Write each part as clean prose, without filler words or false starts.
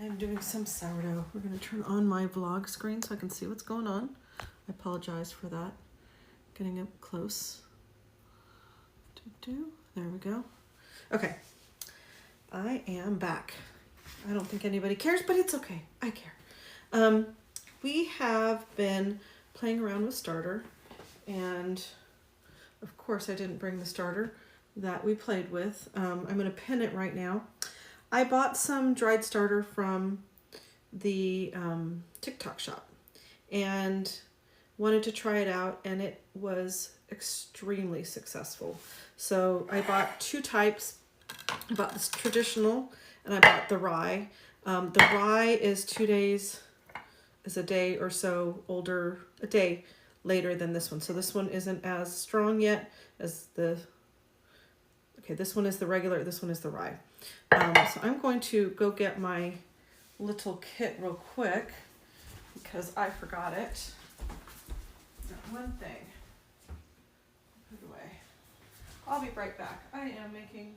I'm doing some sourdough. We're going to turn on my vlog screen so I can see what's going on. I apologize for that. Getting up close. There we go. Okay. I am back. I don't think anybody cares, but it's okay. I care. We have been playing around with starter, and of course I didn't bring the starter that we played with. I'm going to pin it right now. I bought some dried starter from the TikTok shop and wanted to try it out, and it was extremely successful. So I bought two types. I bought this traditional and I bought the rye. The rye is 2 days, is a day or so older, a day later than this one. So this one isn't as strong yet as the, okay, this one is the regular, this one is the rye. So I'm going to go get my little kit real quick because I forgot it. That one thing. Put it away. I'll be right back. I am making,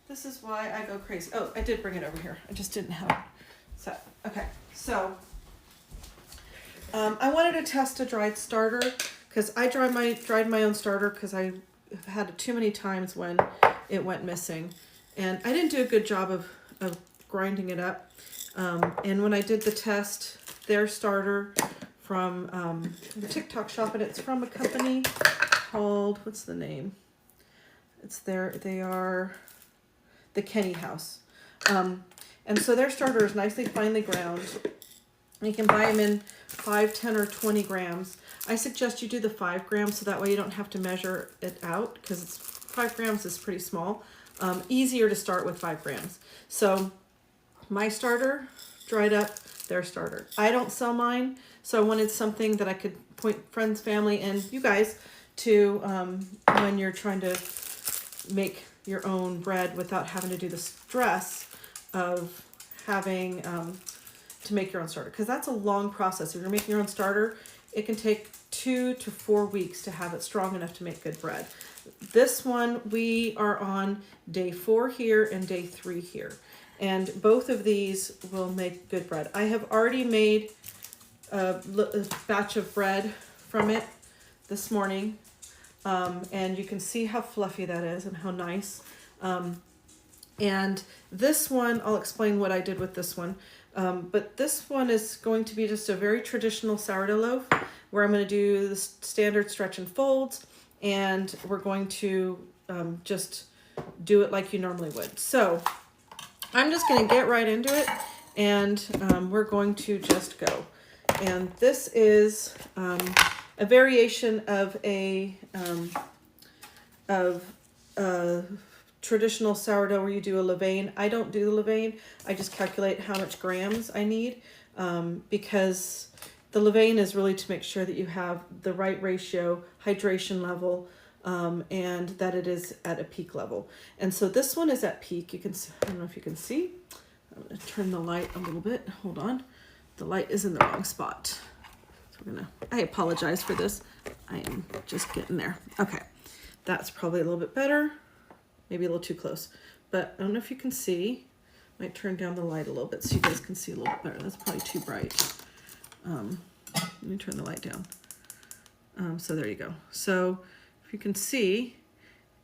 this is why I go crazy. Oh, I did bring it over here. I just didn't have it set. Okay, so I wanted to test a dried starter because I dried my own starter because I had it too many times when it went missing. And I didn't do a good job of grinding it up. And when I did the test, their starter from the TikTok shop, and it's from a company called, what's the name? They are the Kenny House. And so their starter is nicely finely ground. You can buy them in 5, 10, or 20 grams. I suggest you do the 5 grams so that way you don't have to measure it out because 5 grams is pretty small. Easier to start with 5 grams. So my starter dried up their starter. I don't sell mine, so I wanted something that I could point friends, family, and you guys to when you're trying to make your own bread without having to do the stress of having to make your own starter, because that's a long process. If you're making your own starter, it can take 2 to 4 weeks to have it strong enough to make good bread. This one, we are on day 4 here and day 3 here. And both of these will make good bread. I have already made a batch of bread from it this morning. And you can see how fluffy that is and how nice. And this one, I'll explain what I did with this one. But this one is going to be just a very traditional sourdough loaf where I'm going to do the standard stretch and folds. And we're going to just do it like you normally would. So I'm just going to get right into it, and we're going to just go. And this is a variation of a traditional sourdough where you do a levain. I don't do the levain. I just calculate how much grams I need because the levain is really to make sure that you have the right ratio, hydration level, and that it is at a peak level. And so this one is at peak. You can see, I don't know if you can see. I'm going to turn the light a little bit. Hold on. The light is in the wrong spot. So I apologize for this. I am just getting there. Okay. That's probably a little bit better. Maybe a little too close. But I don't know if you can see. Might turn down the light a little bit so you guys can see a little bit better. That's probably too bright. Let me turn the light down. So there you go. So if you can see,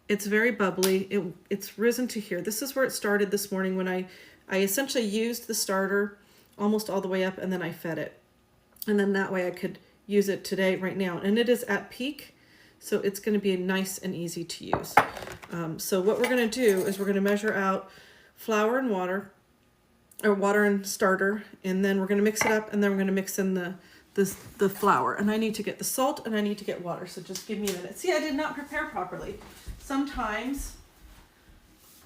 it's very bubbly. It's risen to here. This is where it started this morning when I essentially used the starter almost all the way up, and then I fed it. And then that way I could use it today, right now. And it is at peak, so it's going to be nice and easy to use. So what we're going to do is we're going to measure out flour and water, or water and starter, and then we're going to mix it up, and then we're going to mix in the flour. And I need to get the salt, and I need to get water, so just give me a minute. See, I did not prepare properly. Sometimes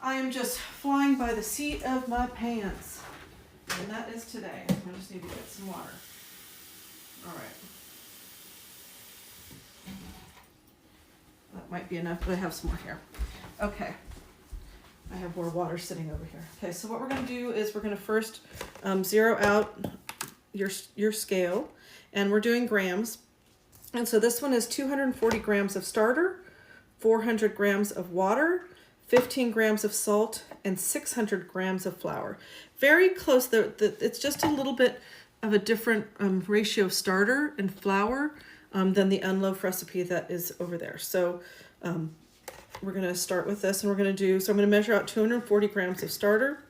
I am just flying by the seat of my pants, and that is today. I just need to get some water. All right. That might be enough, but I have some more here. Okay. I have more water sitting over here. Okay, so what we're going to do is we're going to first zero out your scale, and we're doing grams. And so this one is 240 grams of starter, 400 grams of water, 15 grams of salt, and 600 grams of flour. Very close. It's just a little bit of a different ratio of starter and flour than the unloaf recipe that is over there. So we're going to start with this, and I'm going to measure out 240 grams of starter.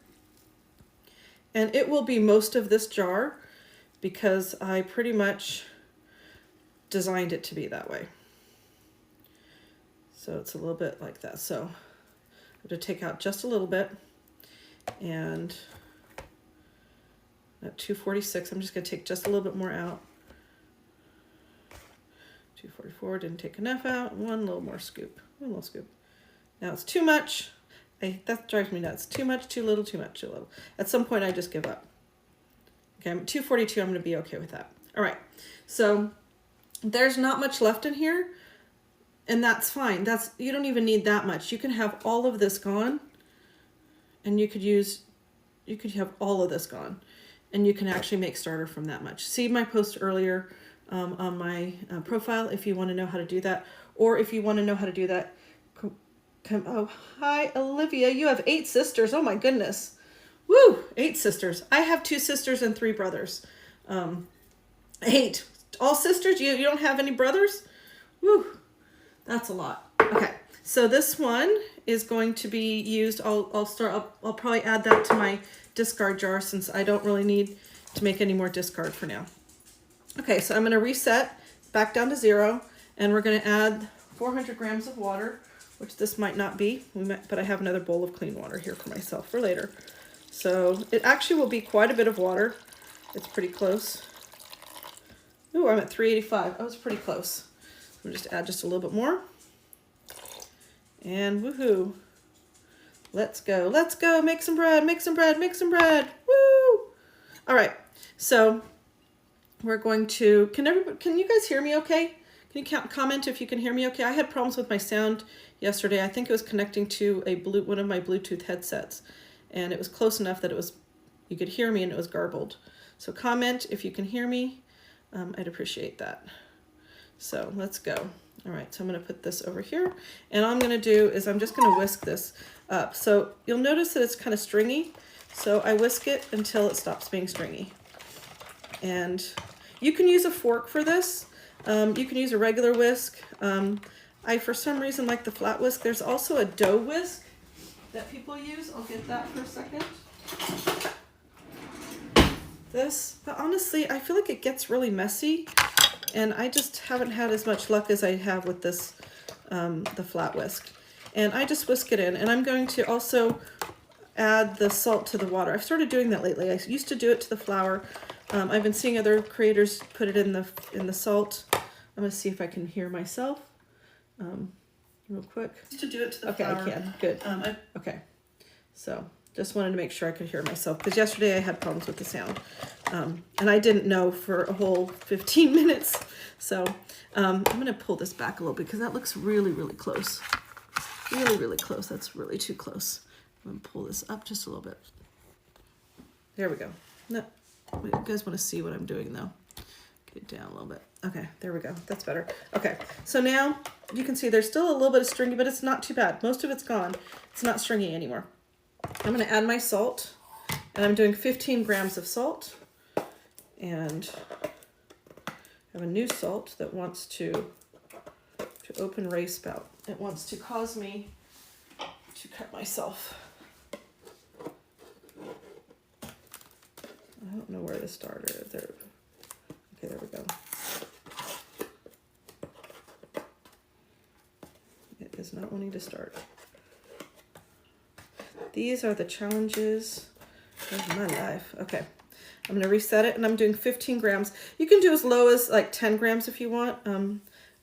And it will be most of this jar because I pretty much designed it to be that way. So it's a little bit like that. So I'm going to take out just a little bit, and at 246, I'm just going to take just a little bit more out. 244, didn't take enough out. One little more scoop, one little scoop. Now it's too much. That drives me nuts. Too much, too little, too much, too little. At some point I just give up. Okay, I'm at 242, I'm going to be okay with that. All right, so there's not much left in here, and that's fine. You don't even need that much. You can have all of this gone, and you could have all of this gone, and you can actually make starter from that much. See my post earlier on my profile if you want to know how to do that, or if you want to know how to do that, oh, hi, Olivia. You have 8 sisters. Oh, my goodness. Woo, 8 sisters. I have 2 sisters and 3 brothers. 8. All sisters? You don't have any brothers? Woo, that's a lot. Okay, so this one is going to be used. I'll probably add that to my discard jar since I don't really need to make any more discard for now. Okay, so I'm going to reset back down to 0, and we're going to add 400 grams of water, which this might not be, but I have another bowl of clean water here for myself for later. So it actually will be quite a bit of water. It's pretty close. Ooh, I'm at 385. I was pretty close. We'll just add just a little bit more. And woohoo. Let's go. Let's go. Make some bread. Make some bread. Make some bread. Woo! All right. So we're going to, can you guys hear me okay? Can you comment if you can hear me okay? I had problems with my sound yesterday. I think it was connecting to one of my Bluetooth headsets, and it was close enough that you could hear me and it was garbled. So comment if you can hear me. I'd appreciate that. So let's go. All right, so I'm going to put this over here, and all I'm going to do is I'm just going to whisk this up. So you'll notice that it's kind of stringy, so I whisk it until it stops being stringy. And you can use a fork for this. You can use a regular whisk. I, for some reason, like the flat whisk. There's also a dough whisk that people use. I'll get that for a second. But honestly, I feel like it gets really messy, and I just haven't had as much luck as I have with this, the flat whisk. And I just whisk it in, and I'm going to also add the salt to the water. I've started doing that lately. I used to do it to the flour. I've been seeing other creators put it in the salt. I'm going to see if I can hear myself real quick. Just to do it to the flour. Okay, I can. Good. Okay. So just wanted to make sure I could hear myself, because yesterday I had problems with the sound. And I didn't know for a whole 15 minutes. So I'm going to pull this back a little bit because that looks really, really close. Really, really close. That's really too close. I'm going to pull this up just a little bit. There we go. No, you guys want to see what I'm doing though. Get it down a little bit. Okay, there we go. That's better. Okay, so now you can see there's still a little bit of stringy, but it's not too bad. Most of it's gone. It's not stringy anymore. I'm going to add my salt, and I'm doing 15 grams of salt. And I have a new salt that wants to open ray spout. It wants to cause me to cut myself. I don't know where the starter is. There. Okay, there we go. It is not wanting to start. These are the challenges of my life. Okay, I'm going to reset it, and I'm doing 15 grams. You can do as low as like 10 grams if you want.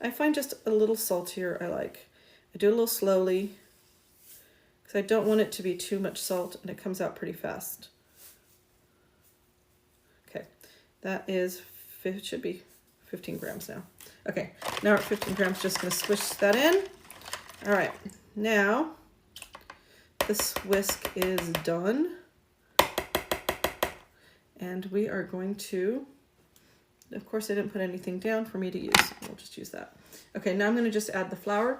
I find just a little saltier I like. I do it a little slowly because I don't want it to be too much salt, and it comes out pretty fast. Okay, that is, it should be 15 grams now. Okay, now we're at 15 grams, just going to squish that in. All right, now this whisk is done. And we are going to, of course, I didn't put anything down for me to use. We'll just use that. Okay, now I'm going to just add the flour.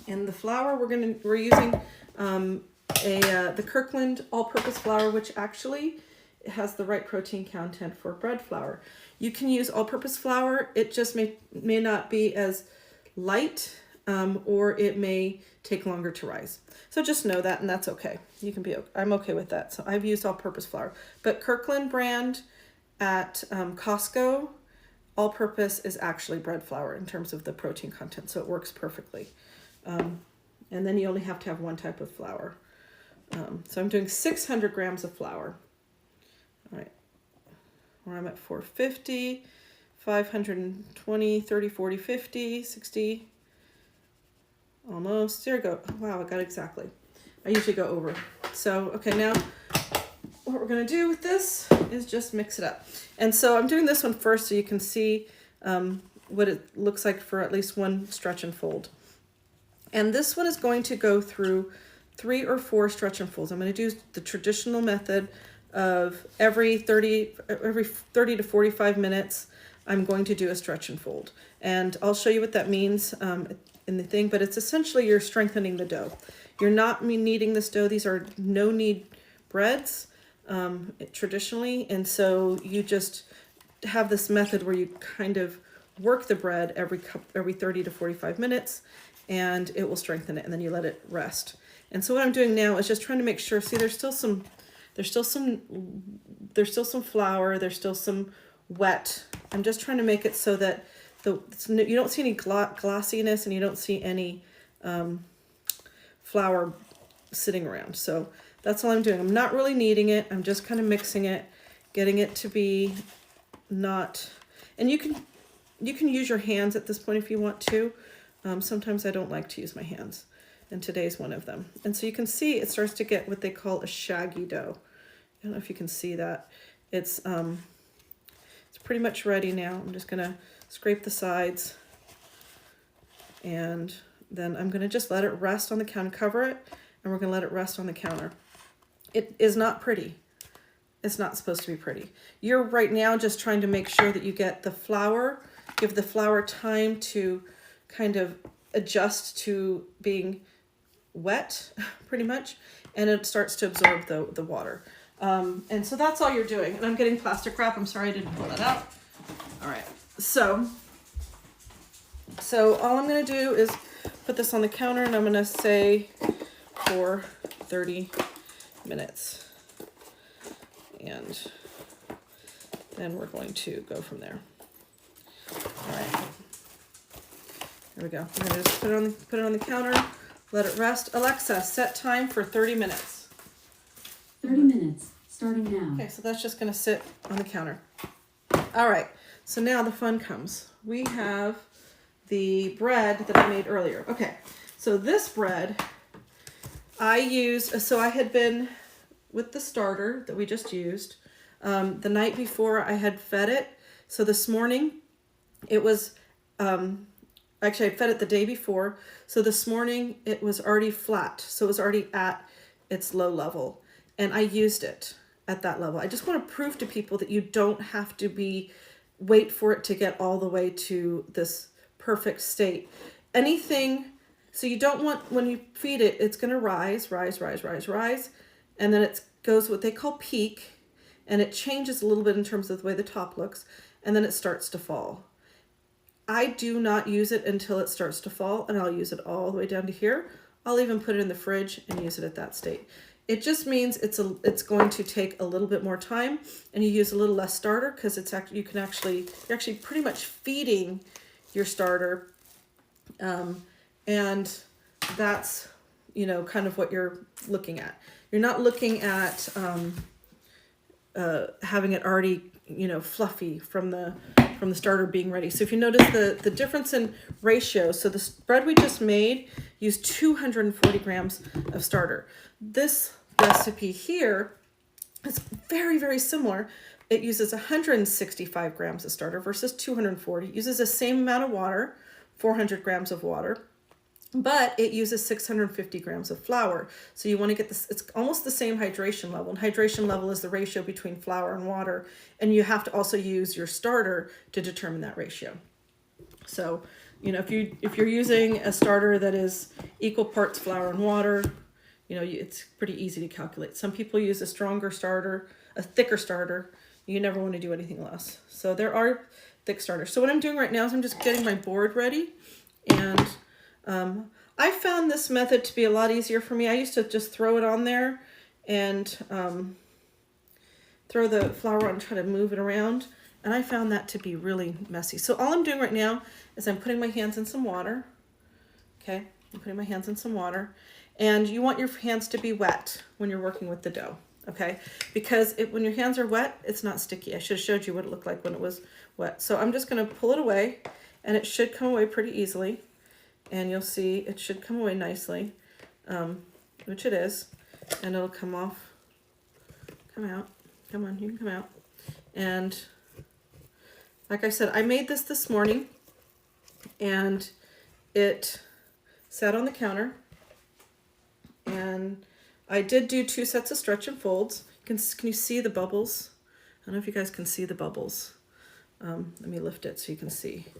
And the flour we're using the Kirkland all-purpose flour, which actually has the right protein content for bread flour. You can use all-purpose flour. It just may not be as light, or it may take longer to rise. So just know that, and that's okay. You can be. I'm okay with that. So I've used all-purpose flour, but Kirkland brand at Costco, all-purpose is actually bread flour in terms of the protein content, so it works perfectly. And then you only have to have one type of flour. So I'm doing 600 grams of flour. All right, where I'm at 450, 520, 30, 40, 50, 60, almost. There we go. Wow, I got exactly. I usually go over. So, okay, now what we're going to do with this is just mix it up. And so I'm doing this one first so you can see what it looks like for at least one stretch and fold. And this one is going to go through 3 or 4 stretch and folds. I'm going to do the traditional method of every 30 to 45 minutes, I'm going to do a stretch and fold. And I'll show you what that means in the thing, but it's essentially you're strengthening the dough. You're not kneading this dough. These are no knead breads traditionally. And so you just have this method where you kind of work the bread every 30 to 45 minutes, and it will strengthen it, and then you let it rest. And so what I'm doing now is just trying to make sure, see, there's still some flour, there's still some wet. I'm just trying to make it so that you don't see any glossiness and you don't see any flour sitting around. So that's all I'm doing. I'm not really kneading it. I'm just kind of mixing it, getting it to be not, and you can use your hands at this point if you want to. Sometimes I don't like to use my hands, and today's one of them. And so you can see it starts to get what they call a shaggy dough. I don't know if you can see that. It's pretty much ready now. I'm just gonna scrape the sides, and then I'm gonna just let it rest on the counter, cover it, and we're gonna let it rest on the counter. It is not pretty. It's not supposed to be pretty. You're right now just trying to make sure that you get the flour, give the flour time to kind of adjust to being wet, pretty much, and it starts to absorb the water. And so that's all you're doing. And I'm getting plastic wrap. I'm sorry I didn't pull that out. All right. So all I'm going to do is put this on the counter, and I'm going to say for 30 minutes. And then we're going to go from there. All right. There we go. I'm going to just put it on the counter, let it rest. Alexa, set time for 30 minutes. 30 minutes, starting now. Okay, so that's just going to sit on the counter. All right, so now the fun comes. We have the bread that I made earlier. Okay, so this bread I had been with the starter that we just used. The night before I had fed it. So this morning it was, actually I fed it the day before. So this morning it was already flat. So it was already at its low level. And I used it at that level. I just want to prove to people that you don't have to wait for it to get all the way to this perfect state. So you don't want, when you feed it, it's going to rise. And then it goes what they call peak. And it changes a little bit in terms of the way the top looks. And then it starts to fall. I do not use it until it starts to fall. And I'll use it all the way down to here. I'll even put it in the fridge and use it at that state. It just means it's going to take a little bit more time, and you use a little less starter because you're actually pretty much feeding your starter, and that's kind of what you're looking at. You're not looking at having it already fluffy from the starter being ready. So if you notice the difference in ratio, so the bread we just made used 240 grams of starter. This recipe here is very, very similar. It uses 165 grams of starter versus 240. It uses the same amount of water, 400 grams of water, but it uses 650 grams of flour. So you want to get this, it's almost the same hydration level. And hydration level is the ratio between flour and water. And you have to also use your starter to determine that ratio. So You know, if you're using a starter that is equal parts flour and water, you know, it's pretty easy to calculate. Some people use a stronger starter, a thicker starter. You never want to do anything less. So there are thick starters. So what I'm doing right now is I'm just getting my board ready. And I found this method to be a lot easier for me. I used to just throw it on there and throw the flour on and try to move it around. And I found that to be really messy. So all I'm doing right now is I'm putting my hands in some water. Okay, I'm putting my hands in some water. And you want your hands to be wet when you're working with the dough, okay? Because when your hands are wet, it's not sticky. I should have showed you what it looked like when it was wet. So I'm just gonna pull it away, and it should come away pretty easily. And you'll see it should come away nicely, which it is. And it'll come off, come out, come on, you can come out. And like I said, I made this morning, and it sat on the counter. And I did do 2 sets of stretch and folds. Can you see the bubbles? I don't know if you guys can see the bubbles. Let me lift it so you can see. I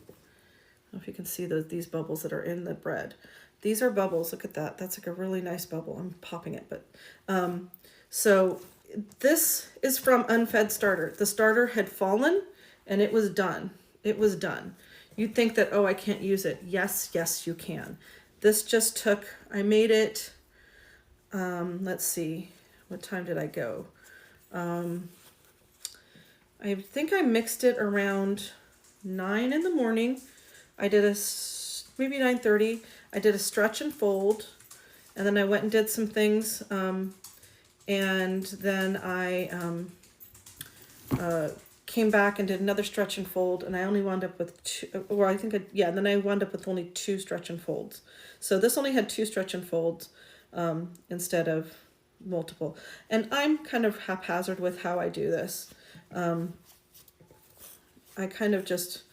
don't know if you can see these bubbles that are in the bread. These are bubbles. Look at that. That's like a really nice bubble. I'm popping it, but so this is from unfed starter. The starter had fallen, and it was done. It was done. You'd think that, oh, I can't use it. Yes, yes, you can. This just took. I made it. Let's see, what time did I go? I think I mixed it around 9 in the morning. I did maybe 9:30. I did a stretch and fold, and then I went and did some things, and then I came back and did another stretch and fold, and I only wound up with 2, or I think, then I wound up with only 2 stretch and folds. So this only had 2 stretch and folds instead of multiple. And I'm kind of haphazard with how I do this. I kind of just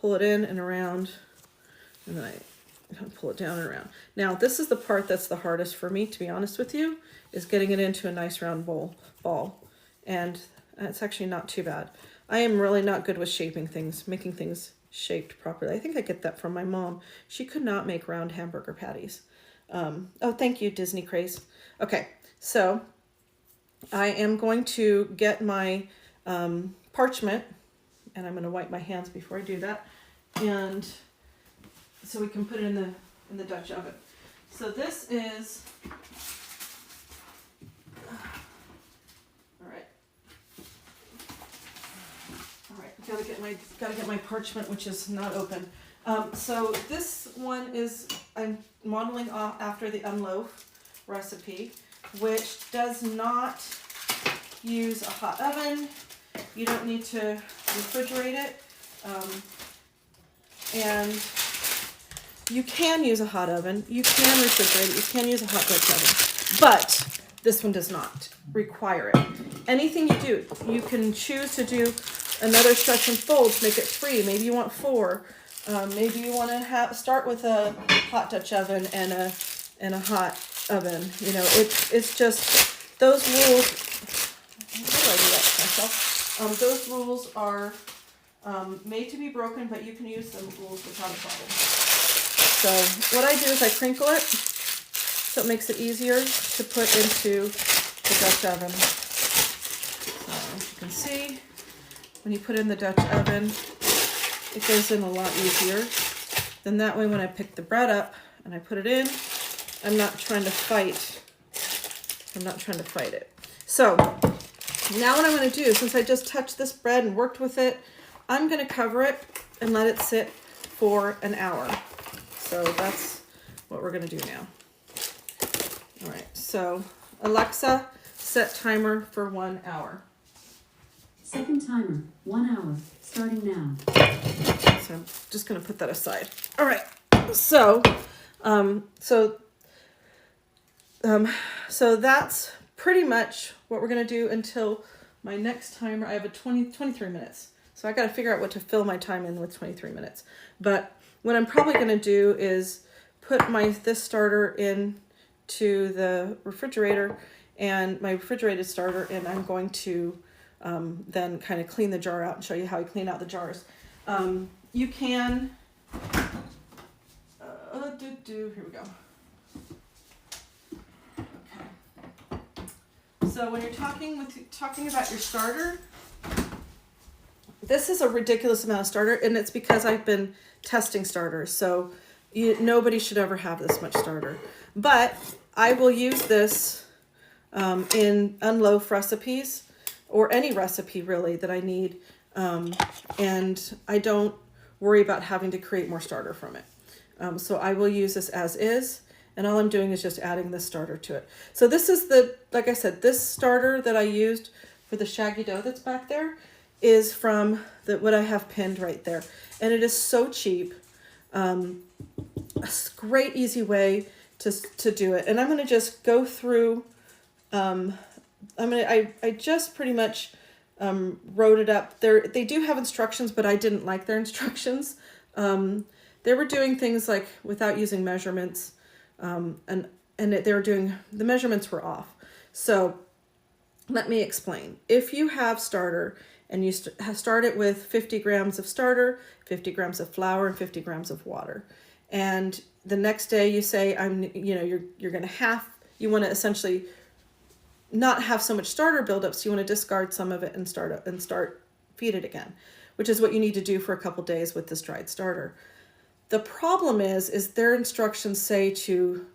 pull it in and around, and then I pull it down and around. Now, this is the part that's the hardest for me, to be honest with you, is getting it into a nice round ball. And it's actually not too bad. I am really not good with shaping things, making things shaped properly. I think I get that from my mom. She could not make round hamburger patties. Oh, thank you, Disney Craze. Okay, so I am going to get my parchment, and I'm going to wipe my hands before I do that, and so we can put it in the Dutch oven. So this is all right. Gotta get my parchment, which is not open. So this one is, I'm modeling off after the unloaf recipe, which does not use a hot oven. You don't need to refrigerate it. And you can use a hot oven. You can refrigerate it. You can use a hot Dutch oven. But this one does not require it. Anything you do, you can choose to do another stretch and fold to make it 3. Maybe you want 4. Maybe you want to start with a hot Dutch oven and a hot oven. You know, it's just those rules. How do I do that to myself? Those rules are made to be broken, but you can use the rules without a problem. So what I do is I crinkle it, so it makes it easier to put into the Dutch oven. So as you can see, when you put it in the Dutch oven, it goes in a lot easier. Then that way when I pick the bread up and I put it in, I'm not trying to fight. it. So now what I'm going to do, since I just touched this bread and worked with it, I'm going to cover it and let it sit for an hour. So that's what we're going to do now. All right, so Alexa, set timer for 1 hour. Second timer, 1 hour, starting now. So I'm just going to put that aside. All right, so that's pretty much what we're going to do until my next timer. I have 23 minutes. So I got to figure out what to fill my time in with 23 minutes. But what I'm probably going to do is put this starter into the refrigerator, and my refrigerated starter, and I'm going to then kind of clean the jar out and show you how I clean out the jars. You can do, here we go. Okay. So when you're talking about your starter, this is a ridiculous amount of starter, and it's because I've been testing starters. So nobody should ever have this much starter. But I will use this in unloaf recipes or any recipe really that I need. And I don't worry about having to create more starter from it. So I will use this as is, and all I'm doing is just adding this starter to it. So this is like I said, this starter that I used for the shaggy dough that's back there is from what I have pinned right there. And it is so cheap. A great easy way to do it. And I'm going to just go through, I just pretty much wrote it up. They do have instructions, but I didn't like their instructions. They were doing things like without using measurements, and they were doing, the measurements were off. So let me explain. If you have starter and you start it with 50 grams of starter, 50 grams of flour, and 50 grams of water, and the next day you say, you're going to you want to essentially not have so much starter buildup, so you want to discard some of it and feed it again, which is what you need to do for a couple days with this dried starter. The problem is their instructions say to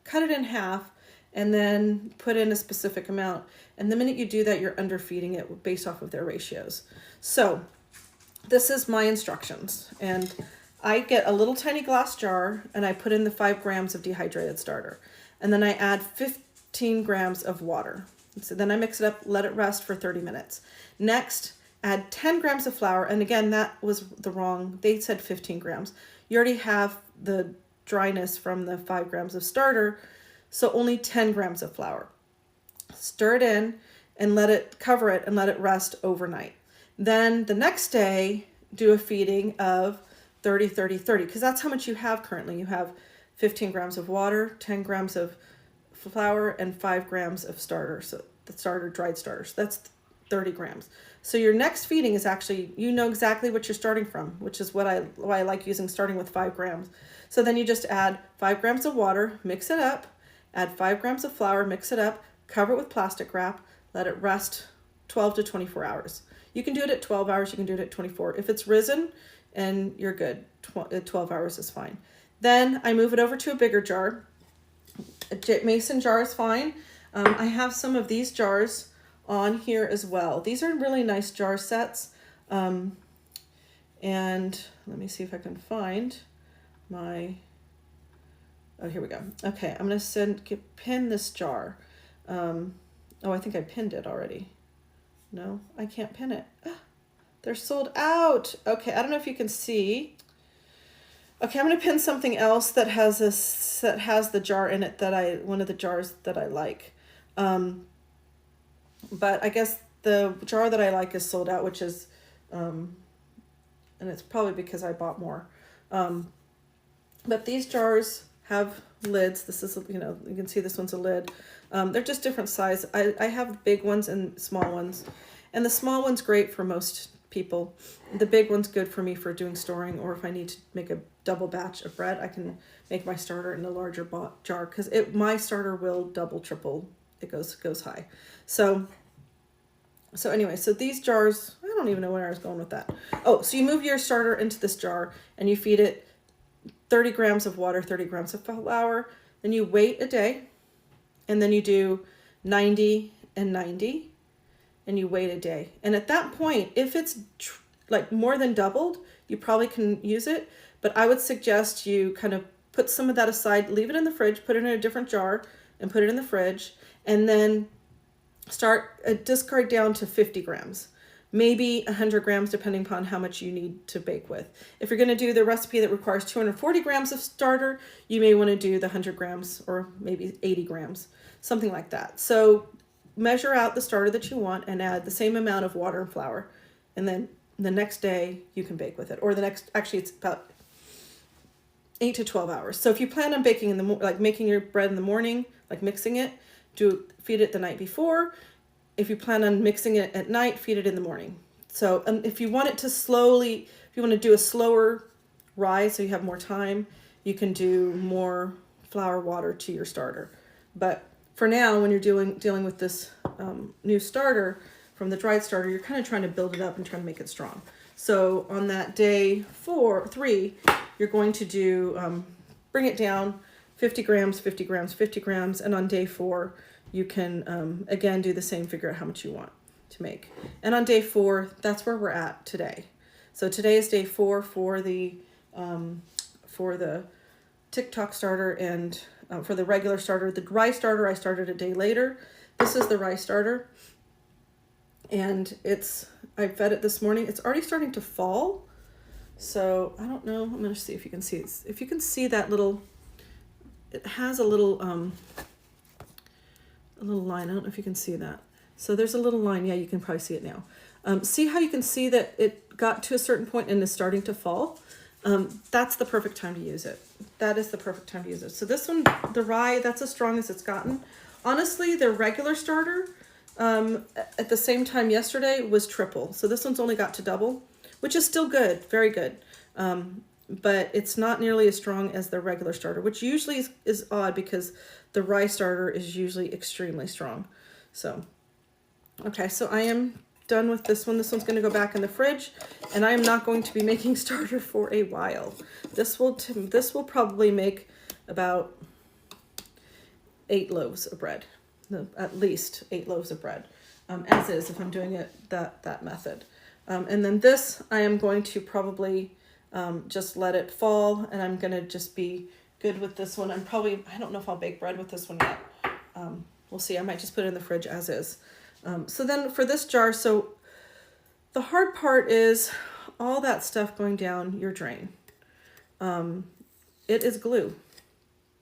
cut it in half and then put in a specific amount. And the minute you do that, you're underfeeding it based off of their ratios. So this is my instructions. And I get a little tiny glass jar and I put in the 5 grams of dehydrated starter. And then I add 15 grams of water. So then I mix it up, let it rest for 30 minutes. Next, add 10 grams of flour. And again, that was they said 15 grams. You already have the dryness from the 5 grams of starter, so only 10 grams of flour. Stir it in and cover it and let it rest overnight. Then the next day, do a feeding of 30, 30, 30, because that's how much you have currently. You have 15 grams of water, 10 grams of flour, and 5 grams of starter. So the dried starter. So that's 30 grams. So your next feeding is actually, you know exactly what you're starting from, which is why I like starting with 5 grams. So then you just add 5 grams of water, mix it up, add 5 grams of flour, mix it up, cover it with plastic wrap, let it rest 12 to 24 hours. You can do it at 12 hours, you can do it at 24. If it's risen and you're good, 12 hours is fine. Then I move it over to a bigger jar. A mason jar is fine. I have some of these jars on here as well. These are really nice jar sets. And let me see if I can find my, oh, here we go. Okay, I'm going to pin this jar. I think I pinned it already. No, I can't pin it. They're sold out. Okay, I don't know if you can see. Okay, I'm going to pin something else that has the jar in it one of the jars that I like. But I guess the jar that I like is sold out, which is, and it's probably because I bought more. But these jars have lids. This is, you can see this one's a lid. They're just different size. I have big ones and small ones. And the small one's great for most people. The big one's good for me for doing storing, or if I need to make a double batch of bread, I can make my starter in a larger jar, because my starter will double, triple. It goes high. So anyway, so these jars, I don't even know where I was going with that. Oh, so you move your starter into this jar and you feed it 30 grams of water, 30 grams of flour. Then you wait a day, and then you do 90 and 90, and you wait a day. And at that point, if it's like more than doubled, you probably can use it. But I would suggest you kind of put some of that aside, leave it in the fridge, put it in a different jar and put it in the fridge, and then discard down to 50 grams, maybe 100 grams, depending upon how much you need to bake with. If you're going to do the recipe that requires 240 grams of starter, you may want to do the 100 grams or maybe 80 grams, something like that. So measure out the starter that you want and add the same amount of water and flour. And then the next day you can bake with it, or actually it's about 8 to 12 hours. So if you plan on baking making your bread in the morning, like mixing it, feed it the night before. If you plan on mixing it at night, feed it in the morning. So if you want to do a slower rise so you have more time, you can do more flour water to your starter. But for now, when you're dealing with this new starter from the dried starter, you're kind of trying to build it up and trying to make it strong. So on that day 3, you're going to do, bring it down 50 grams, 50 grams, 50 grams. And on day 4, you can, again, do the same, figure out how much you want to make. And on day 4, that's where we're at today. So today is day 4 for the TikTok starter and for the regular starter. The rye starter I started a day later. This is the rye starter. And I fed it this morning. It's already starting to fall. So I don't know. I'm going to see if you can see it. If you can see that little, it has a little line. I don't know if you can see that. So there's a little line. Yeah, you can probably see it now. See how you can see that it got to a certain point and is starting to fall? That's the perfect time to use it. That is the perfect time to use it. So this one, the rye, that's as strong as it's gotten. Honestly, the regular starter, at the same time yesterday was triple. So this one's only got to double, which is still good, very good. But it's not nearly as strong as the regular starter, which usually is odd because the rye starter is usually extremely strong. So, okay, so I am done with this one. This one's going to go back in the fridge, and I am not going to be making starter for a while. This will probably make about 8 loaves of bread, at least 8 loaves of bread, as is if I'm doing it that method. And then this, I am going to probably just let it fall, and I'm going to just be good with this one. I don't know if I'll bake bread with this one yet. We'll see. I might just put it in the fridge as is. So then for this jar, so the hard part is all that stuff going down your drain. It is glue.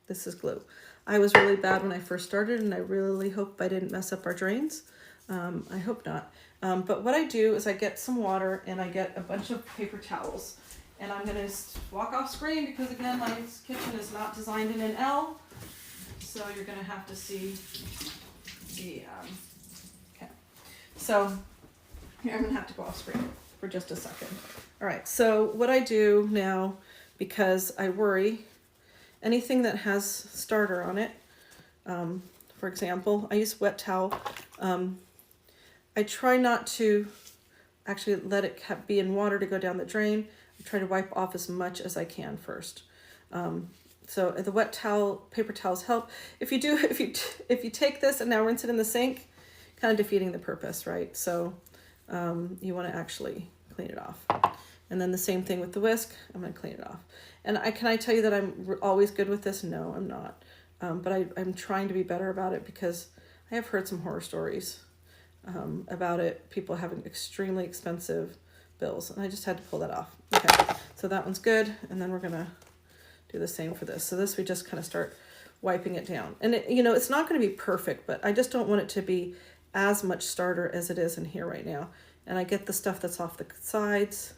This is glue. I was really bad when I first started, and I really hope I didn't mess up our drains. I hope not. But what I do is I get some water and I get a bunch of paper towels. And I'm going to walk off screen because, again, my kitchen is not designed in an L. So you're going to have to see the... okay. So here I'm going to have to go off screen for just a second. All right. So what I do now, because I worry, anything that has starter on it, for example, I use wet towel. I try not to actually let it be in water to go down the drain. I try to wipe off as much as I can first. So the wet towel, paper towels help. If you take this and now rinse it in the sink, kind of defeating the purpose, right? So you want to actually clean it off. And then the same thing with the whisk. I'm going to clean it off. And can I tell you that I'm always good with this? No, I'm not. But I'm trying to be better about it because I have heard some horror stories about it. People having extremely expensive bills. And I just had to pull that off. Okay, so that one's good. And then we're going to do the same for this. So this, we just kind of start wiping it down. And it's not going to be perfect, but I just don't want it to be as much starter as it is in here right now. And I get the stuff that's off the sides.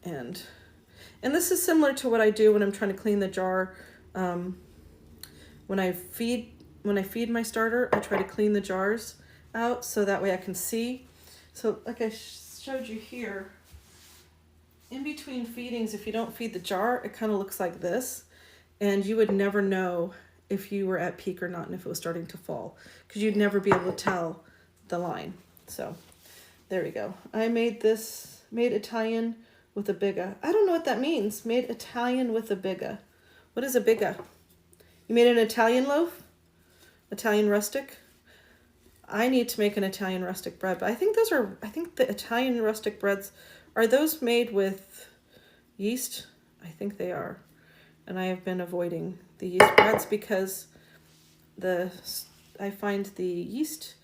And this is similar to what I do when I'm trying to clean the jar. When I feed my starter, I try to clean the jars out so that way I can see. So like I showed you here, in between feedings, if you don't feed the jar, it kind of looks like this. And you would never know if you were at peak or not and if it was starting to fall because you'd never be able to tell the line. So there we go. I made Italian with a biga. I don't know what that means. Made Italian with a biga. What is a biga? You made an Italian loaf? Italian rustic? I need to make an Italian rustic bread, but I think the Italian rustic breads, are those made with yeast? I think they are. And I have been avoiding the yeast breads because I find the yeast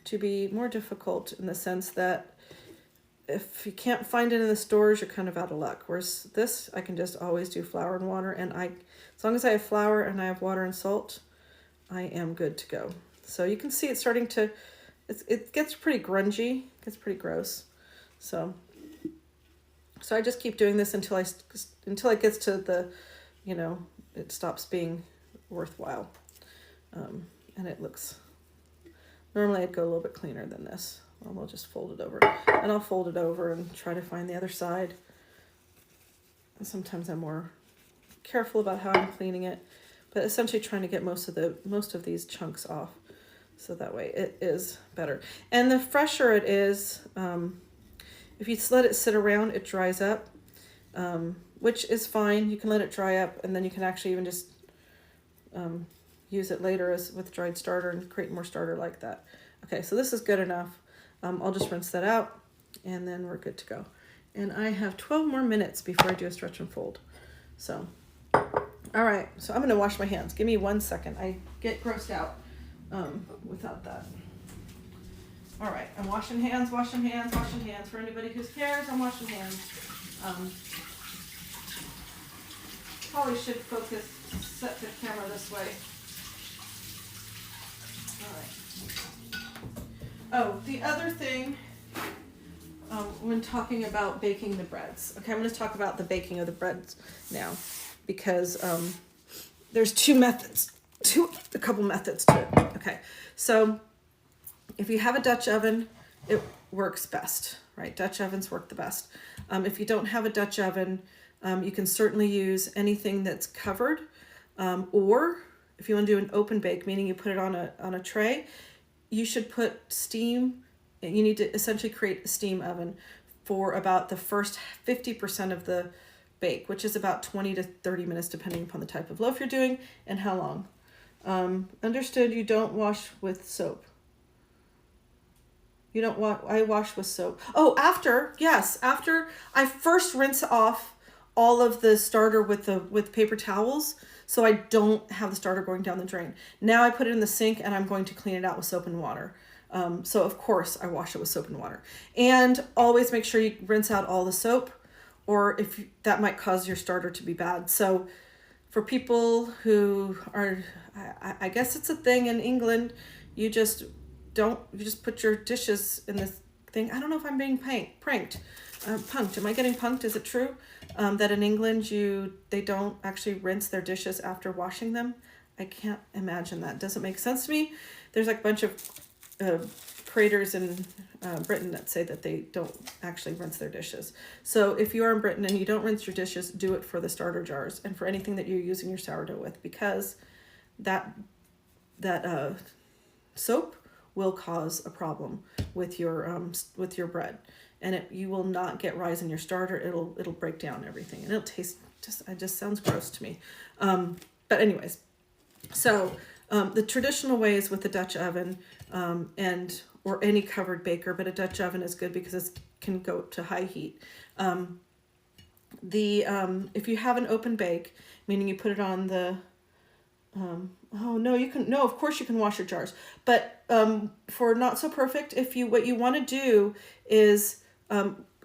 to be more difficult in the sense that if you can't find it in the stores, you're kind of out of luck. Whereas this, I can just always do flour and water, and as long as I have flour and I have water and salt, I am good to go. So you can see it's starting to, it gets pretty grungy, gets pretty gross. So I just keep doing this until it gets to the, it stops being worthwhile. And it looks, normally I'd go a little bit cleaner than this. We'll just fold it over, and I'll fold it over and try to find the other side. And sometimes I'm more careful about how I'm cleaning it, but essentially trying to get most of these chunks off, so that way it is better. And the fresher it is, if you let it sit around, it dries up, which is fine. You can let it dry up, and then you can actually even just use it later as with dried starter and create more starter like that. Okay, so this is good enough. I'll just rinse that out, and then we're good to go. And I have 12 more minutes before I do a stretch and fold. So, all right, so I'm gonna wash my hands. Give me 1 second. I get grossed out without that. All right, I'm washing hands. For anybody who cares, I'm washing hands. Probably should set the camera this way. All right. Oh, the other thing, when talking about baking the breads. Okay, I'm going to talk about the baking of the breads now, because there's a couple methods to it. Okay, so if you have a Dutch oven, it works best, right? Dutch ovens work the best. If you don't have a Dutch oven, you can certainly use anything that's covered, or if you want to do an open bake, meaning you put it on a tray, you should put steam. You need to essentially create a steam oven for about the first 50% of the bake, which is about 20 to 30 minutes, depending upon the type of loaf you're doing and how long. Understood, you don't wash with soap. You don't want, I wash with soap. Oh, after I first rinse off all of the starter with paper towels, so I don't have the starter going down the drain. Now I put it in the sink, and I'm going to clean it out with soap and water. So of course I wash it with soap and water, and always make sure you rinse out all the soap, or that might cause your starter to be bad. So for people who are, I guess it's a thing in England, you just put your dishes in this thing. I don't know if I'm being punked. Am I getting punked? Is it true that in England they don't actually rinse their dishes after washing them? I can't imagine that. It doesn't make sense to me. There's like a bunch of creators in Britain that say that they don't actually rinse their dishes. So if you are in Britain and you don't rinse your dishes, do it for the starter jars and for anything that you're using your sourdough with, because that soap will cause a problem with your bread, and you will not get rise in your starter. It'll break down everything, and it'll taste just sounds gross to me. But anyways, so the traditional way is with the Dutch oven, or any covered baker, but a Dutch oven is good because it can go to high heat. If you have an open bake, meaning you put it on the of course you can wash your jars, but for not so perfect, what you want to do is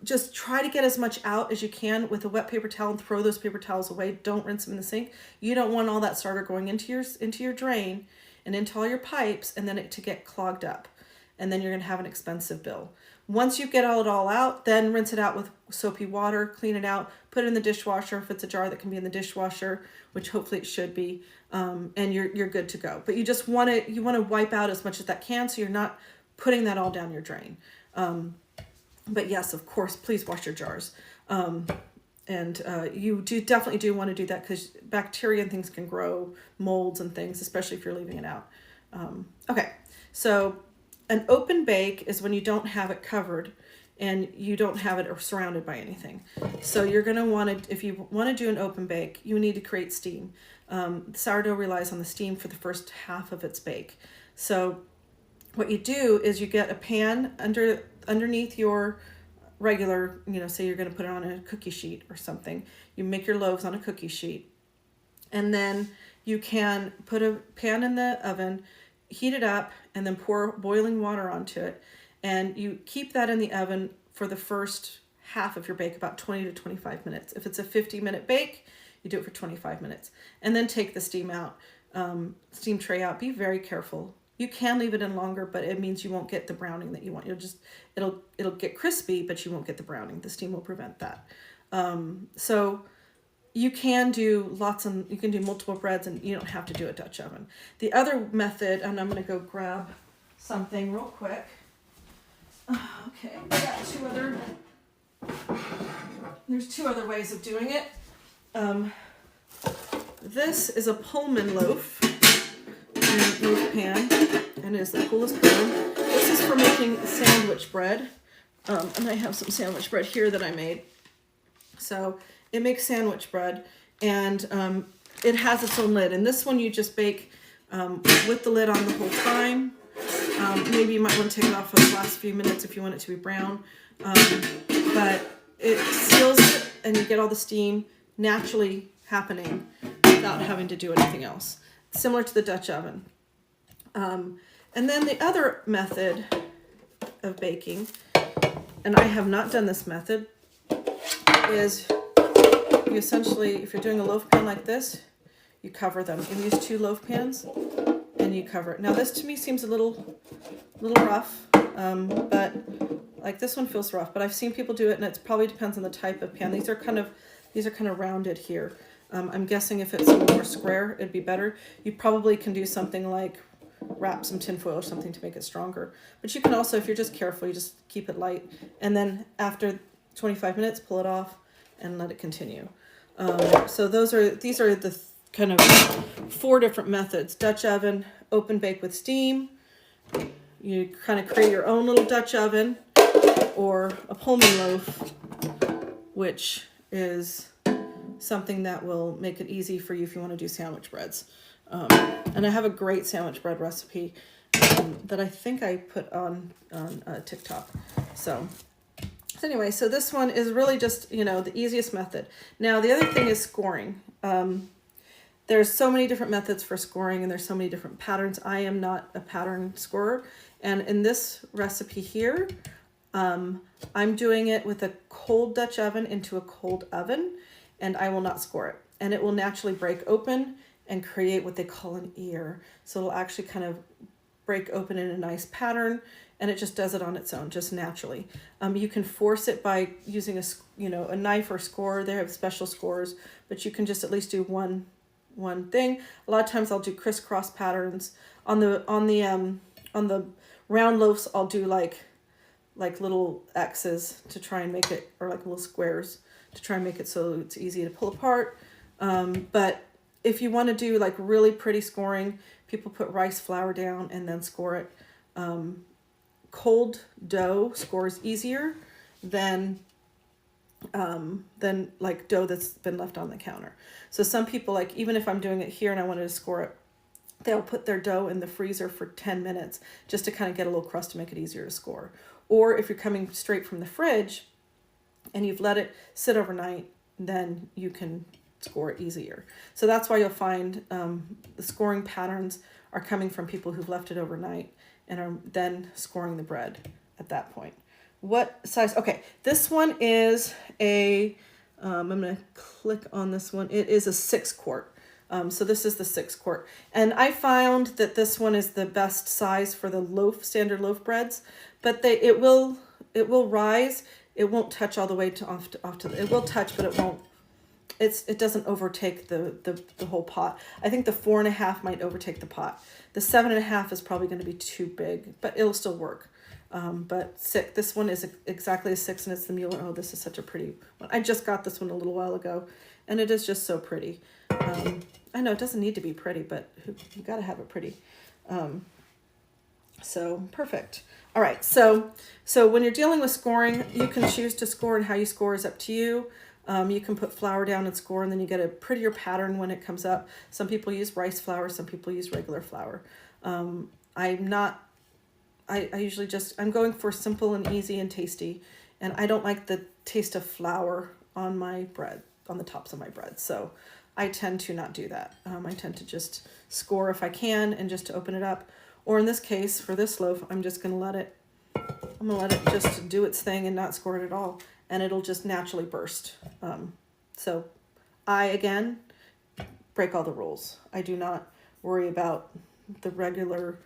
just try to get as much out as you can with a wet paper towel and throw those paper towels away. Don't rinse them in the sink. You don't want all that starter going into your drain and into all your pipes, and then it to get clogged up, and then you're going to have an expensive bill. Once you get it all out, then rinse it out with soapy water, clean it out, put it in the dishwasher if it's a jar that can be in the dishwasher, which hopefully it should be, and you're good to go. But you just want to wipe out as much as that can, so you're not putting that all down your drain. But yes, of course, please wash your jars. And you definitely do want to do that, because bacteria and things can grow, molds and things, especially if you're leaving it out. Okay, so an open bake is when you don't have it covered and you don't have it surrounded by anything. So you're going to want to, if you want to do an open bake, you need to create steam. Sourdough relies on the steam for the first half of its bake. So what you do is you get a pan underneath your regular, say you're going to put it on a cookie sheet or something. You make your loaves on a cookie sheet, and then you can put a pan in the oven, heat it up, and then pour boiling water onto it, and you keep that in the oven for the first half of your bake, about 20 to 25 minutes. If it's a 50-minute bake, you do it for 25 minutes, and then take the steam tray out. Be very careful. You can leave it in longer, but it means you won't get the browning that you want. It'll get crispy, but you won't get the browning. The steam will prevent that. So you can do you can do multiple breads, and you don't have to do a Dutch oven. The other method, and I'm going to go grab something real quick. Okay, there's two other ways of doing it. this is a Pullman loaf pan, and it is the coolest brand. This is for making sandwich bread, and I have some sandwich bread here that I made. So it makes sandwich bread, and it has its own lid. And this one you just bake with the lid on the whole time. Maybe you might want to take it off for the last few minutes if you want it to be brown. But it seals it, and you get all the steam naturally happening without having to do anything else. Similar to the Dutch oven. And then the other method of baking, and I have not done this method, is you essentially, if you're doing a loaf pan like this, you cover them. You use 2 loaf pans and you cover it. Now this to me seems a little rough, but like this one feels rough, but I've seen people do it, and it probably depends on the type of pan. These are kind of rounded here. I'm guessing if it's a little more square, it'd be better. You probably can do something like wrap some tinfoil or something to make it stronger. But you can also, if you're just careful, you just keep it light. And then after 25 minutes, pull it off and let it continue. So these are the kind of 4 different methods. Dutch oven, open bake with steam. You kind of create your own little Dutch oven, or a Pullman loaf, which is something that will make it easy for you if you want to do sandwich breads. And I have a great sandwich bread recipe that I think I put on TikTok. So anyway, so this one is really just, the easiest method. Now, the other thing is scoring. There's so many different methods for scoring, and there's so many different patterns. I am not a pattern scorer. And in this recipe here, I'm doing it with a cold Dutch oven into a cold oven, and I will not score it. And it will naturally break open and create what they call an ear. So it'll actually kind of break open in a nice pattern, and it just does it on its own, just naturally. You can force it by using a knife or scorer. They have special scorers, but you can just at least do one thing. A lot of times I'll do crisscross patterns. On the round loaves, I'll do like little X's to try and make it, or like little squares to try and make it so it's easy to pull apart. But if you want to do like really pretty scoring, people put rice flour down and then score it. Cold dough scores easier than like dough that's been left on the counter. So some people, like, even if I'm doing it here and I wanted to score it, they'll put their dough in the freezer for 10 minutes just to kind of get a little crust to make it easier to score. Or if you're coming straight from the fridge and you've let it sit overnight, then you can score it easier. So that's why you'll find the scoring patterns are coming from people who've left it overnight and are then scoring the bread at that point. What size? Okay, this one is I'm going to click on this one. It is a 6 quart. So this is the 6 quart. And I found that this one is the best size for the standard loaf breads, but it will rise. It won't touch all the way it will touch, but it won't. It doesn't overtake the whole pot. I think the 4.5 might overtake the pot. The 7.5 is probably going to be too big, but it'll still work. But 6, this one is exactly a 6, and it's the Mueller. Oh, this is such a pretty one. I just got this one a little while ago, and it is just so pretty. I know it doesn't need to be pretty, but you got to have it pretty. So perfect. All right. So when you're dealing with scoring, you can choose to score, and how you score is up to you. You can put flour down and score, and then you get a prettier pattern when it comes up. Some people use rice flour. Some people use regular flour. I usually I'm going for simple and easy and tasty, and I don't like the taste of flour on my bread, on the tops of my bread. So I tend to not do that. I tend to just score if I can, and just to open it up. Or in this case, for this loaf, I'm going to let it just do its thing and not score it at all, and it'll just naturally burst. So I, again, break all the rules. I do not worry about the regular,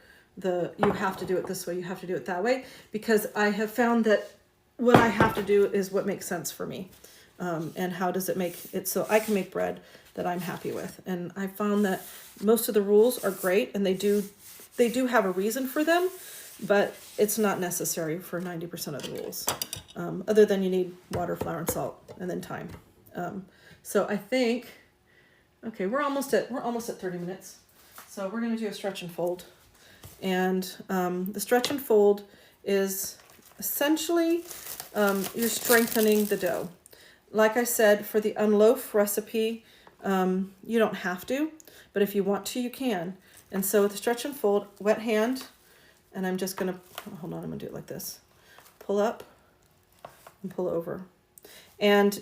you have to do it this way, you have to do it that way, because I have found that what I have to do is what makes sense for me. And how does it make it so I can make bread that I'm happy with. And I found that most of the rules are great, and they do have a reason for them, but it's not necessary for 90% of the rules, other than you need water, flour, and salt, and then time. So I think Okay, we're almost at 30 minutes. So we're gonna do a stretch and fold. And the stretch and fold is essentially you're strengthening the dough. Like I said, for the unloaf recipe, you don't have to, but if you want to, you can. And so with the stretch and fold, wet hand, and I'm just gonna, hold on, I'm gonna do it like this. Pull up and pull over. And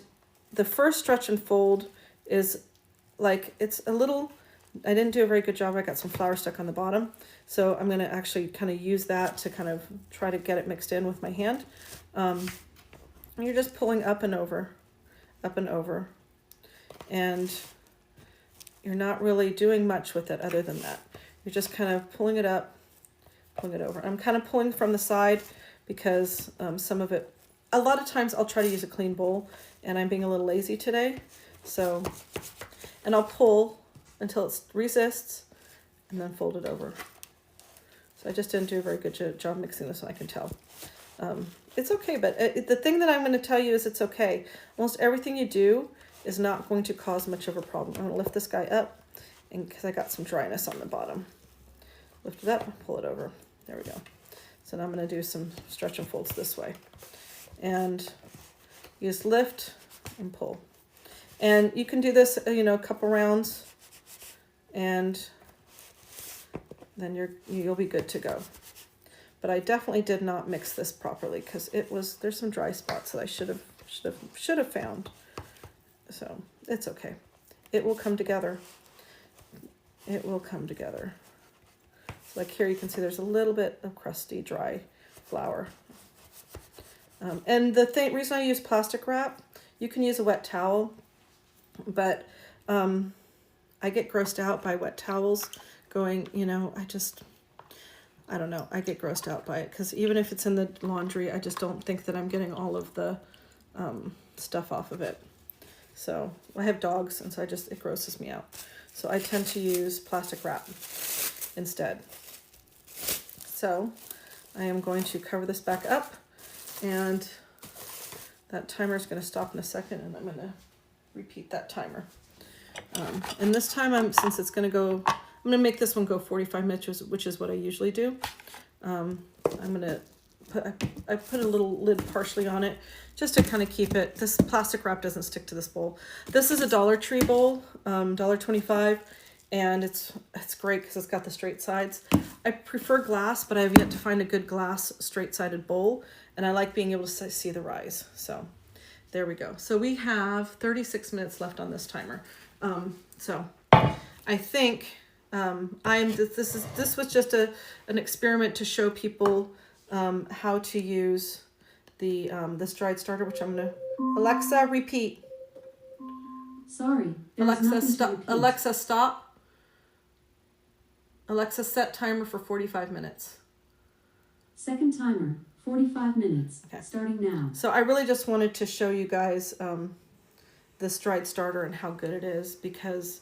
the first stretch and fold is like, it's a little, I didn't do a very good job. I got some flour stuck on the bottom. So I'm going to actually kind of use that to kind of try to get it mixed in with my hand. And you're just pulling up and over, and you're not really doing much with it other than that. You're just kind of pulling it up, pulling it over. I'm kind of pulling from the side because some of it, a lot of times I'll try to use a clean bowl, and I'm being a little lazy today. So, and I'll pull until it resists and then fold it over. So I just didn't do a very good job mixing this one, I can tell. It's okay, but the thing that I'm going to tell you is it's okay. Almost everything you do is not going to cause much of a problem. I'm going to lift this guy up, and because I got some dryness on the bottom. Lift it up, pull it over. There we go. So now I'm going to do some stretch and folds this way. And you just lift and pull. And you can do this, a couple rounds, and then you'll be good to go. But I definitely did not mix this properly because there's some dry spots that I should have found. So it's okay. It will come together. It will come together. So like here you can see there's a little bit of crusty, dry flour. And the reason I use plastic wrap, you can use a wet towel, but I get grossed out by wet towels going, I don't know. I get grossed out by it because even if it's in the laundry, I just don't think that I'm getting all of the stuff off of it. So I have dogs, and so it grosses me out. So I tend to use plastic wrap instead. So I am going to cover this back up, and that timer is going to stop in a second, and I'm going to repeat that timer. And this time since it's going to go, I'm going to make this one go 45 minutes, which is what I usually do. I'm going to I put a little lid partially on it just to kind of keep it. This plastic wrap doesn't stick to this bowl. This is a Dollar Tree bowl, $1.25, and it's great because it's got the straight sides. I prefer glass, but I have yet to find a good glass straight-sided bowl, and I like being able to see the rise. So there we go. So we have 36 minutes left on this timer. So I think this was just an experiment to show people how to use this dried starter, which I'm gonna Alexa repeat. Sorry. Alexa stop. Alexa stop. Alexa set timer for 45 minutes. Second timer, 45 minutes. Okay. Starting now. So I really just wanted to show you guys this dried starter and how good it is, because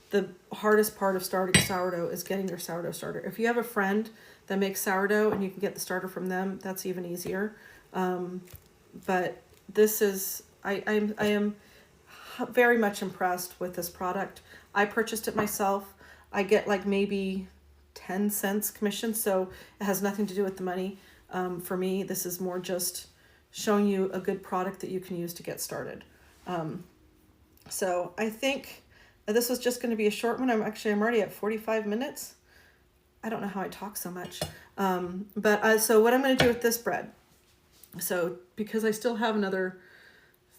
the hardest part of starting sourdough is getting your sourdough starter. If you have a friend that makes sourdough and you can get the starter from them, that's even easier. But this is, I am very much impressed with this product. I purchased it myself. I get like maybe 10 cents commission, so it has nothing to do with the money. For me, this is more just showing you a good product that you can use to get started. So I think this was just going to be a short one. I'm already at 45 minutes. I don't know how I talk so much. So what I'm going to do with this bread, so because I still have another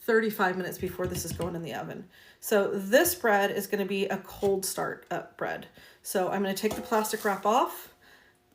35 minutes before this is going in the oven. So this bread is going to be a cold start up bread. So I'm going to take the plastic wrap off,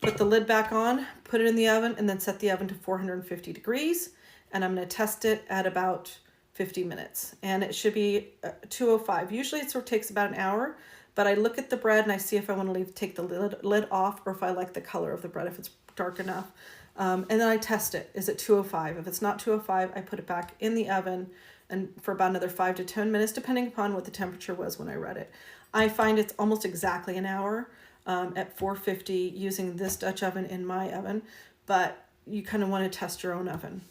put the lid back on, put it in the oven, and then set the oven to 450 degrees. And I'm going to test it at about 50 minutes. And it should be 205. Usually it takes about an hour, but I look at the bread and I see if I want to take the lid off, or if I like the color of the bread, if it's dark enough. And then I test it. Is it 205? If it's not 205, I put it back in the oven and for about another 5 to 10 minutes, depending upon what the temperature was when I read it. I find it's almost exactly an hour at 450 using this Dutch oven in my oven, but you kind of want to test your own oven.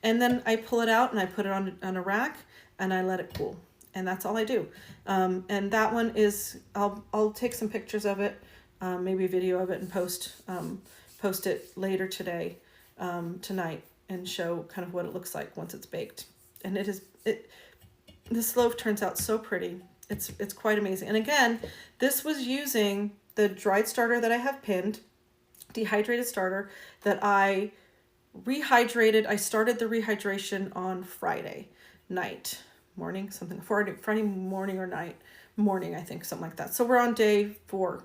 And then I pull it out and I put it on a rack and I let it cool. And that's all I do. And that one is, I'll take some pictures of it, maybe a video of it, and post it later today, tonight, and show kind of what it looks like once it's baked. And this loaf turns out so pretty. It's quite amazing. And again, this was using the dried starter that I have pinned, dehydrated starter that I rehydrated. I started the rehydration on Friday morning, Friday morning or morning, I think, something like that. So we're on day 4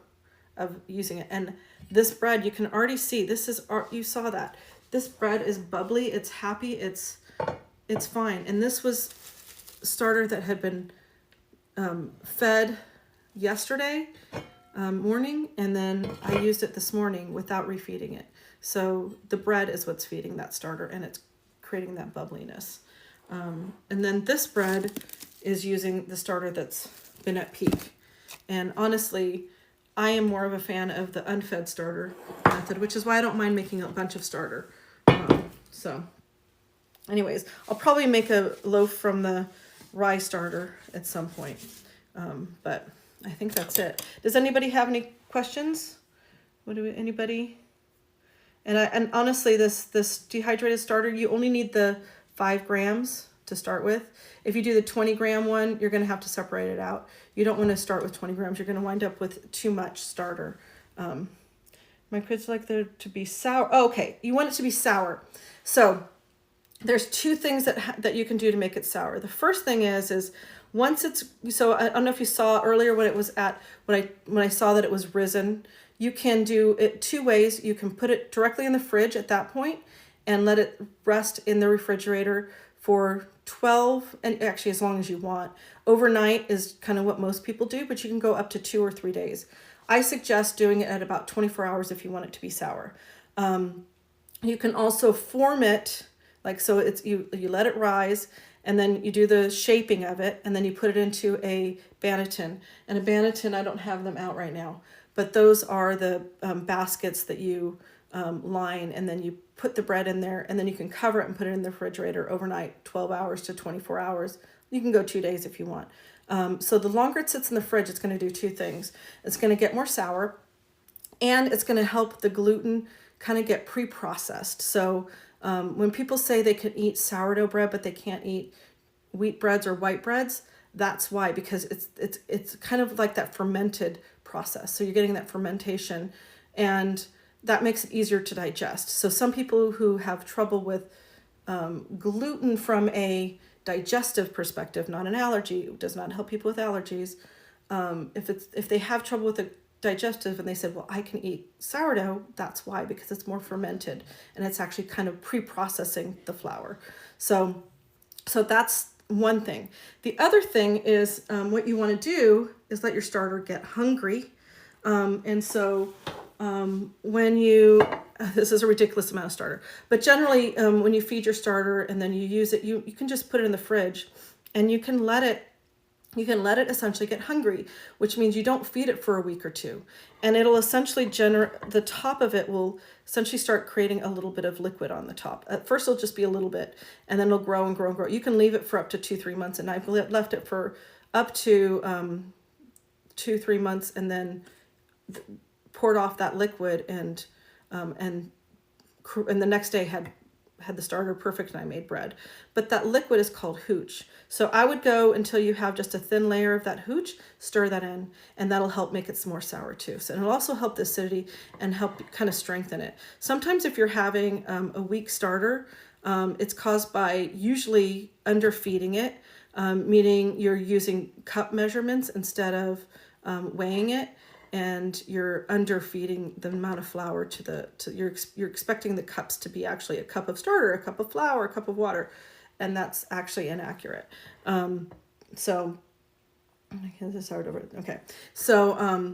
of using it. And this bread, you can already see, you saw that. This bread is bubbly, it's happy, it's fine. And this was starter that had been fed yesterday morning, and then I used it this morning without refeeding it. So the bread is what's feeding that starter, and it's creating that bubbliness. And then this bread is using the starter that's been at peak. And honestly, I am more of a fan of the unfed starter method, which is why I don't mind making a bunch of starter. So anyways, I'll probably make a loaf from the rye starter at some point. But I think that's it. Does anybody have any questions? Anybody? And honestly, this dehydrated starter, you only need the 5 grams to start with. If you do the 20 gram one, you're going to have to separate it out. You don't want to start with 20 grams. You're going to wind up with too much starter. My kids like there to be sour. Oh, okay, you want it to be sour. So there's 2 things that you can do to make it sour. The first thing is once it's, so I don't know if you saw earlier when it was at, when I saw that it was risen, you can do it 2 ways. You can put it directly in the fridge at that point and let it rest in the refrigerator for 12, and actually as long as you want. Overnight is kind of what most people do, but you can go up to 2 or 3 days. I suggest doing it at about 24 hours if you want it to be sour. You can also form it, like, so it's, you let it rise, and then you do the shaping of it, and then you put it into a banneton. And a banneton, I don't have them out right now, but those are the baskets that you line, and then you put the bread in there, and then you can cover it and put it in the refrigerator overnight, 12 hours to 24 hours. You can go 2 days if you want. So the longer it sits in the fridge, it's going to do 2 things. It's going to get more sour, and it's going to help the gluten kind of get pre-processed. So when people say they can eat sourdough bread, but they can't eat wheat breads or white breads, that's why, because it's kind of like that fermented process. So you're getting that fermentation, and that makes it easier to digest. So some people who have trouble with gluten from a digestive perspective, not an allergy, it does not help people with allergies. If they have trouble with the digestive and they said, well, I can eat sourdough, that's why, because it's more fermented and it's actually kind of pre-processing the flour. So that's one thing. The other thing is what you want to do is let your starter get hungry. And so when you, this is a ridiculous amount of starter, but generally when you feed your starter and then you use it, you can just put it in the fridge, and you can let it essentially get hungry, which means you don't feed it for a week or 2. And it'll essentially the top of it will essentially start creating a little bit of liquid on the top. At first it'll just be a little bit, and then it'll grow and grow and grow. You can leave it for up to 2-3 months, and I've left it for up to 2-3 months, and then poured off that liquid, and the next day had the starter perfect, and I made bread. But that liquid is called hooch. So I would go until you have just a thin layer of that hooch, stir that in, and that'll help make it some more sour too. So it'll also help the acidity and help kind of strengthen it. Sometimes if you're having a weak starter, it's caused by usually underfeeding it, meaning you're using cup measurements instead of weighing it, and you're underfeeding the amount of flour you're expecting the cups to be actually a cup of starter, a cup of flour, a cup of water, and that's actually inaccurate. So this is hard over. Okay. So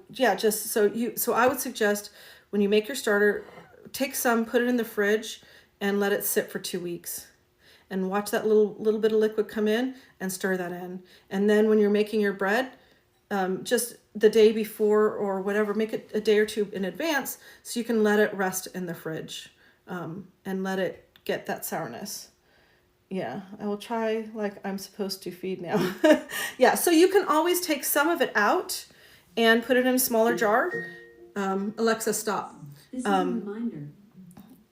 yeah, so I would suggest when you make your starter, take some, put it in the fridge, and let it sit for 2 weeks, and watch that little bit of liquid come in, and stir that in. And then when you're making your bread, just the day before or whatever, make it a day or 2 in advance, so you can let it rest in the fridge, and let it get that sourness. Yeah, I will try like I'm supposed to feed now. Yeah, so you can always take some of it out and put it in a smaller jar. Alexa, stop. This is a reminder.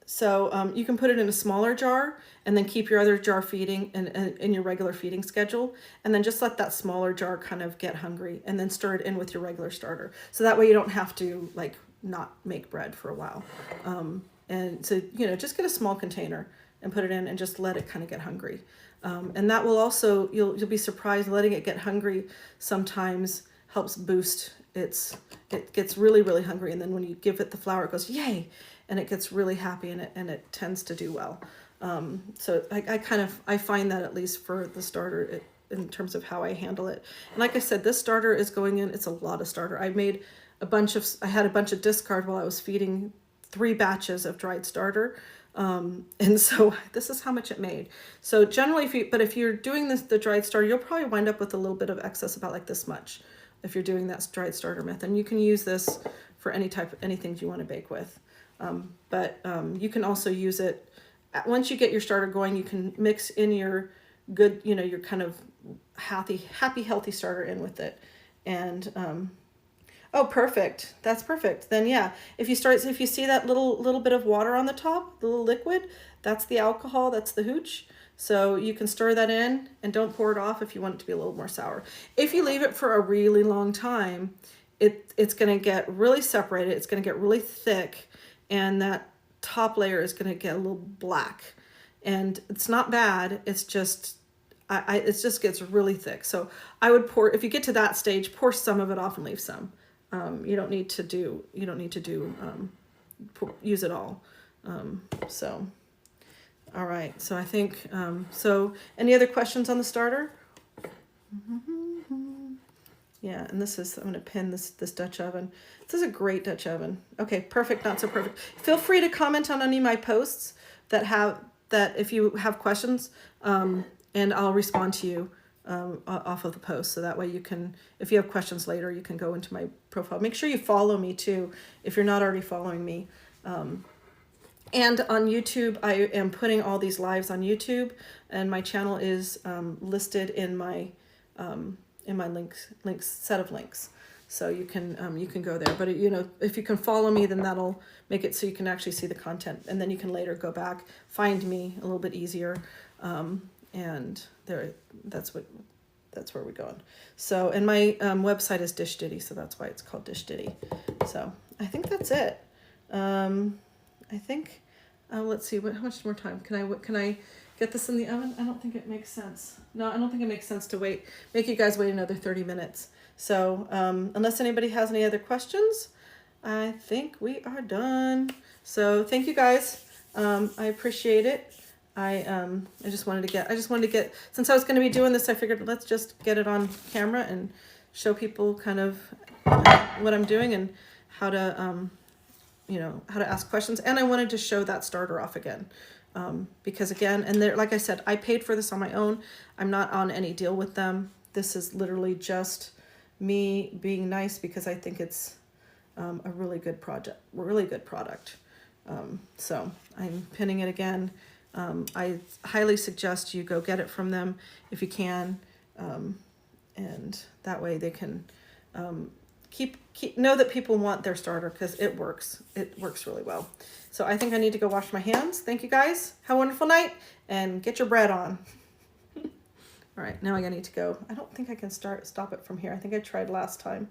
So you can put it in a smaller jar and then keep your other jar feeding in your regular feeding schedule. And then just let that smaller jar kind of get hungry and then stir it in with your regular starter. So that way you don't have to like not make bread for a while. And so, just get a small container and put it in and just let it kind of get hungry. And that will also, you'll be surprised, letting it get hungry sometimes helps boost it gets really, really hungry. And then when you give it the flour, it goes, yay, and it gets really happy and it tends to do well. So I find that at least for the starter, in terms of how I handle it. And like I said, this starter is going in, it's a lot of starter. I had a bunch of discard while I was feeding 3 batches of dried starter. And so this is how much it made. So generally, if you're doing the dried starter, you'll probably wind up with a little bit of excess, about like this much, if you're doing that dried starter method. And you can use this for anything you want to bake with. But you can also use it once you get your starter going. You can mix in your good, your kind of happy, healthy starter in with it. And oh, perfect. That's perfect. Then yeah, if you see that little bit of water on the top, the little liquid, that's the alcohol, that's the hooch. So you can stir that in and don't pour it off if you want it to be a little more sour. If you leave it for a really long time, it's going to get really separated. It's going to get really thick, and that top layer is going to get a little black. And it's not bad. It's just it just gets really thick. So I would if you get to that stage, pour some of it off and leave some. You don't need to use it all. So, all right. So I think, so any other questions on the starter? Yeah. And I'm going to pin this Dutch oven. This is a great Dutch oven. Okay. Perfect. Not so perfect. Feel free to comment on any of my posts that if you have questions, and I'll respond to you off of the post. So that way you can, if you have questions later, you can go into my profile. Make sure you follow me too, if you're not already following me. And on YouTube, I am putting all these lives on YouTube, and my channel is listed in my links set of links. So you can go there. But if you can follow me, then that'll make it so you can actually see the content, and then you can later go back, find me a little bit easier. And that's where we're going. So, and my website is Dish Ditty, so that's why it's called Dish Ditty. So I think that's it. I think, let's see, how much more time? Can I get this in the oven? I don't think it makes sense. No, I don't think it makes sense to make you guys wait another 30 minutes. So unless anybody has any other questions, I think we are done. So thank you guys. I appreciate it. I just wanted to get, since I was going to be doing this, I figured let's just get it on camera and show people kind of what I'm doing and how to ask questions. And I wanted to show that starter off again. Because again, and there, like I said, I paid for this on my own. I'm not on any deal with them. This is literally just me being nice because I think it's a really good product. So I'm pinning it again. I highly suggest you go get it from them if you can, and that way they can know that people want their starter, because it works really well. So I think I need to go wash my hands. Thank you guys. Have a wonderful night, and get your bread on. All right, now I need to go. I don't think I can stop it from here. I think I tried last time.